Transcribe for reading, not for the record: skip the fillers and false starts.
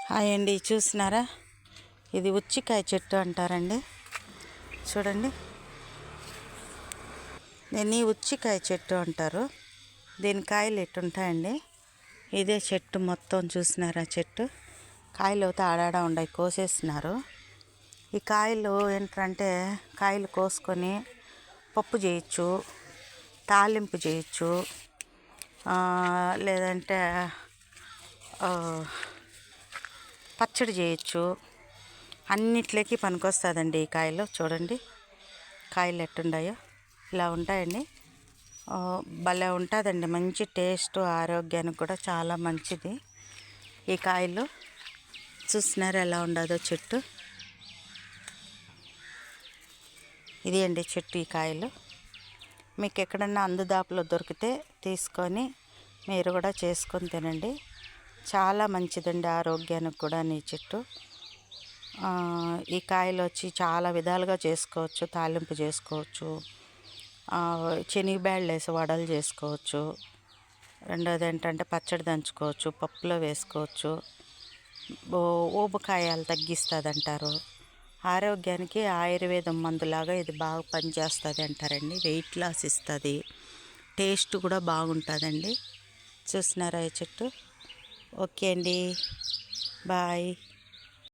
Hi అండి, చూసినారా? ఇది ఉచ్చికాయ చెట్టు అంటారండి. చూడండి, దీన్ని ఉచ్చికాయ చెట్టు అంటారు. దీని కాయలు ఎట్టుంటాయండి. ఇదే చెట్టు మొత్తం చూసినారా? చెట్టు కాయలు అయితే ఆడాడ ఉన్నాయి, కోసేసినారు. ఈ కాయలు ఏంటంటే కాయలు కోసుకొని పప్పు చేయొచ్చు, తాలింపు చేయొచ్చు, లేదంటే పచ్చడి చేయొచ్చు. అన్నిట్లోకి పనికొస్తుందండి ఈ కాయలు. చూడండి కాయలు ఎట్టుండాయో, ఇలా ఉంటాయండి. భలే ఉంటుందండి, మంచి టేస్ట్, ఆరోగ్యానికి కూడా చాలా మంచిది ఈ కాయలు. చూసినారు ఎలా ఉండదో చెట్టు. ఇది అండి చెట్టు. ఈ కాయలు మీకు ఎక్కడన్నా అందుదాపులో దొరికితే తీసుకొని మీరు కూడా చేసుకొని తినండి. చాలా మంచిదండి ఆరోగ్యానికి కూడా ఈ చెట్టు. ఈ కాయలు వచ్చి చాలా విధాలుగా చేసుకోవచ్చు. తాలింపు చేసుకోవచ్చు, శనగబ్యాళ్ళు వేసి వడలు చేసుకోవచ్చు. రెండోది ఏంటంటే పచ్చడి దంచుకోవచ్చు, పప్పులో వేసుకోవచ్చు. ఊబకాయాలు తగ్గిస్తుంది అంటారు. ఆరోగ్యానికి ఆయుర్వేదం మందులాగా ఇది బాగా పనిచేస్తుంది అంటారండి. వెయిట్ లాస్ ఇస్తుంది, టేస్ట్ కూడా బాగుంటుందండి. చూసినారా ఈ చెట్టు? ఓకే అండి, బాయ్.